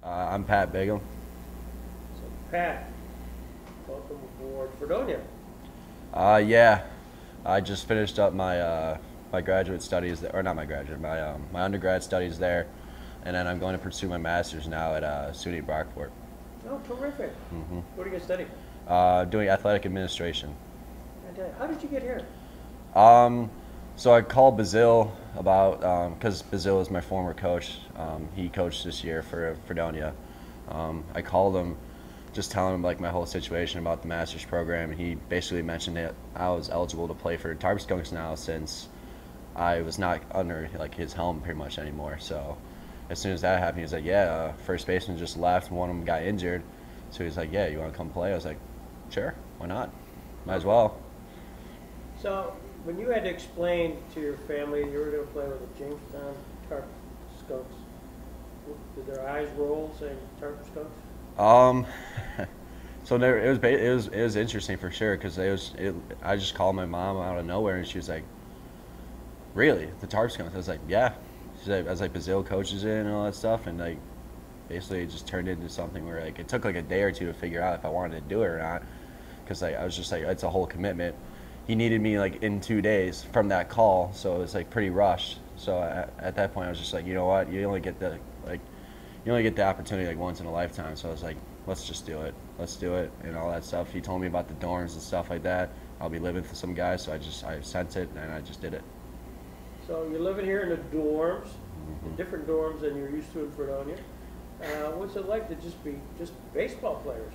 I'm Pat Bingham. So, Pat, welcome aboard Fredonia. Yeah, I just finished up my graduate studies, or not my graduate, my undergrad studies there, and then I'm going to pursue my master's now at SUNY Brockport, Oh, terrific. What are you going to study? doing athletic administration. And how did you get here? Um, so I called Bazil about because Bazil is my former coach. He coached this year for Fredonia. I called him, just telling him like my whole situation about the master's program, and he basically mentioned that I was eligible to play for Tarp Skunks now since I was not under like his helm pretty much anymore. So as soon as that happened, he was like, "Yeah, first baseman just left, and one of them got injured." So he's like, "Yeah, you want to come play?" I was like, "Sure, why not? Might as well." So, when you had to explain to your family you were going to play with the Jamestown Tarp Skunks, did their eyes roll saying Tarp Skunks? Um, so there, it was interesting for sure because I just called my mom out of nowhere and she was like, "Really, the Tarp Skunks?" I was like, "Yeah." She's like, I was like, Bazil coaches it and all that stuff, and like basically it just turned into something where like it took like a day or two to figure out if I wanted to do it or not because like I was just like it's a whole commitment. He needed me like in 2 days from that call, so it was like pretty rushed. So at that point, I was just like, you know what, like you only get the opportunity like once in a lifetime. So I was like, let's just do it. Let's do it and all that stuff. He told me about the dorms and stuff like that. I'll be living for some guys, so I sent it and I just did it. So, you're living here in the dorms, different dorms than you're used to in Fredonia. What's it like to just be just baseball players?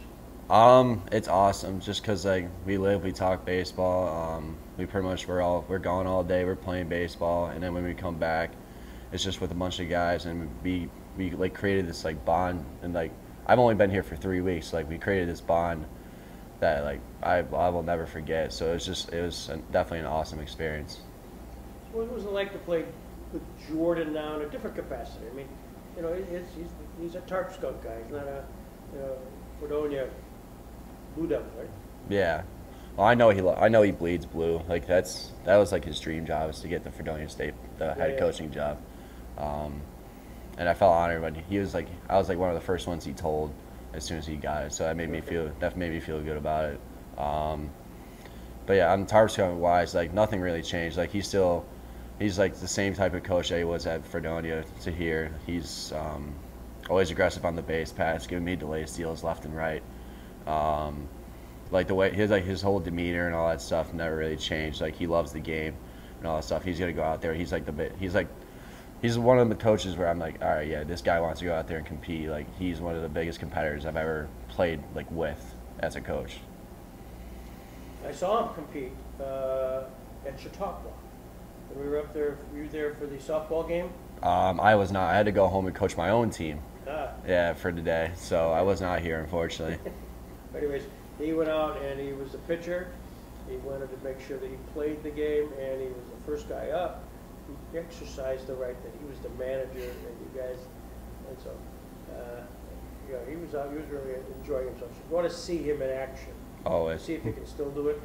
It's awesome just 'cause like we talk baseball. We pretty much we're gone all day. We're playing baseball, and then when we come back, it's just with a bunch of guys, and we like created this like bond, and like I've only been here for 3 weeks. Like we created this bond that like I will never forget. So definitely an awesome experience. What was it like to play with Jordan now in a different capacity? I mean, he's a Tarp Skunk guy. He's not a Fredonia Blue Devil, right? Yeah. Well, I know he bleeds blue. Like that was like his dream job is to get the Fredonia State the Yeah, head yeah. coaching job. Um, and I felt honored when he was like I was like one of the first ones he told as soon as he got it. So that made me feel good about it. Um, but yeah, on Tarpscott wise, like nothing really changed. Like he's like the same type of coach that he was at Fredonia to here. He's always aggressive on the base pass, giving me delay steals left and right. Um, like the way his whole demeanor and all that stuff never really changed. Like he loves the game and all that stuff. He's gonna go out there. He's one of the coaches where I'm like, all right, yeah, this guy wants to go out there and compete. Like he's one of the biggest competitors I've ever played like with as a coach. I saw him compete at Chautauqua. When we were up there, were you there for the softball game? I was not. I had to go home and coach my own team. Ah, Yeah, for today. So I was not here, unfortunately. anyways, he went out and he was the pitcher. He wanted to make sure that he played the game, and he was the first guy up. He exercised the right that he was the manager, and you guys, and so, he was out. He was really enjoying himself. So you want to see him in action. Always. See if he can still do it.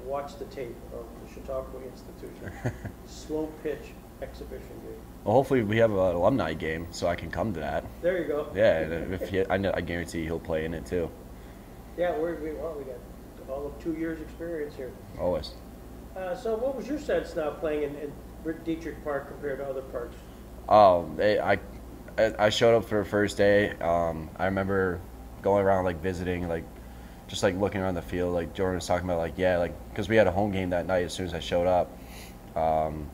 Watch the tape of the Chautauqua Institution slow pitch exhibition game. Well, hopefully we have an alumni game, so I can come to that. There you go. Yeah, and I guarantee he'll play in it too. Yeah, we got all of 2 years experience here. Always. So what was your sense now playing in Dietrich Park compared to other parks? Oh, I showed up for the first day. I remember going around like visiting, like just like looking around the field. Like Jordan was talking about, like yeah, like because we had a home game that night. As soon as I showed up, um,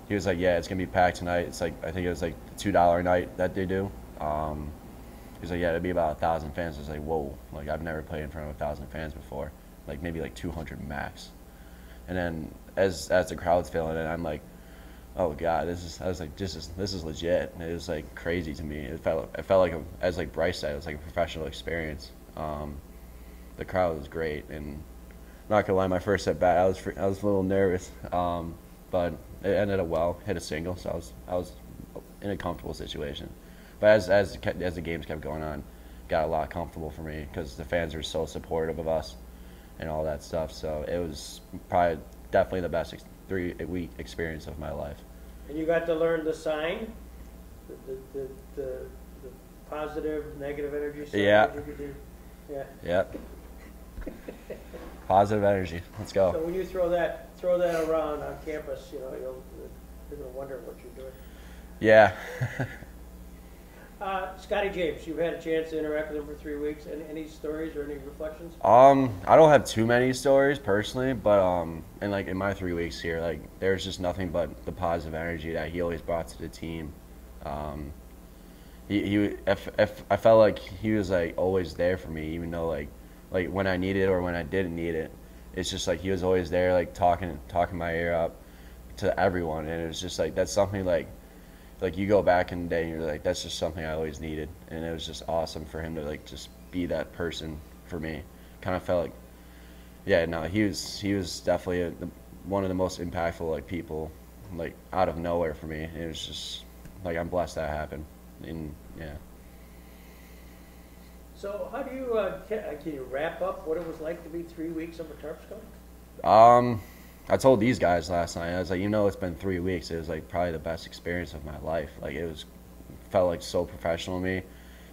he was like, yeah, it's gonna be packed tonight. It's like I think it was like the $2 night that they do. He's like, yeah, it'll be about 1,000 fans. I was like, whoa, like I've never played in front of 1,000 fans before. Like maybe like 200 max. And then as the crowd's filling in, I'm like, oh god, I was like, this is legit. And it was like crazy to me. It felt like as like Bryce said, it was like a professional experience. The crowd was great, and not gonna lie, my first at bat, I was a little nervous, but it ended up well. Hit a single, so I was in a comfortable situation. But as the games kept going on, got a lot comfortable for me because the fans were so supportive of us and all that stuff. So it was probably definitely the best 3 week experience of my life. And you got to learn the sign, the positive, negative energy. So Yeah. you could do. Yeah. Yep. Positive energy. Let's go. So when you throw that around on campus, you know, they're going to wonder what you're doing. Yeah. Scotty James, you've had a chance to interact with him for 3 weeks. Any stories or any reflections? I don't have too many stories personally, but and like in my 3 weeks here, like there's just nothing but the positive energy that he always brought to the team. If I felt like he was like always there for me, even though like when I needed it or when I didn't need it. It's just like he was always there, like talking my ear up to everyone, and it was just like that's something like you go back in the day and you're like that's just something I always needed, and it was just awesome for him to like just be that person for me. Kind of felt like, yeah, no, he was definitely one of the most impactful like people, like out of nowhere for me. It was just like I'm blessed that happened, and yeah. So how do you, can you wrap up what it was like to be 3 weeks of a Tarp Skunk? I told these guys last night, I was like, it's been 3 weeks. It was like probably the best experience of my life. Like felt like so professional to me.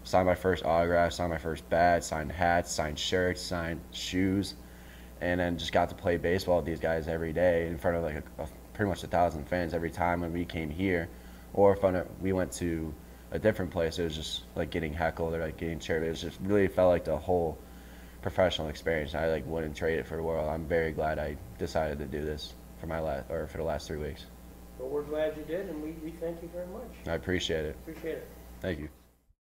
Signed my first autograph, signed my first bat, signed hats, signed shirts, signed shoes, and then just got to play baseball with these guys every day in front of like pretty much 1,000 fans every time when we came here, or if we went to a different place. It was just like getting heckled or like getting cheered. It was just really felt like the whole professional experience. I like wouldn't trade it for the world. I'm very glad I decided to do this for the last 3 weeks. Well, we're glad you did, and we thank you very much. I appreciate it. Appreciate it. Thank you.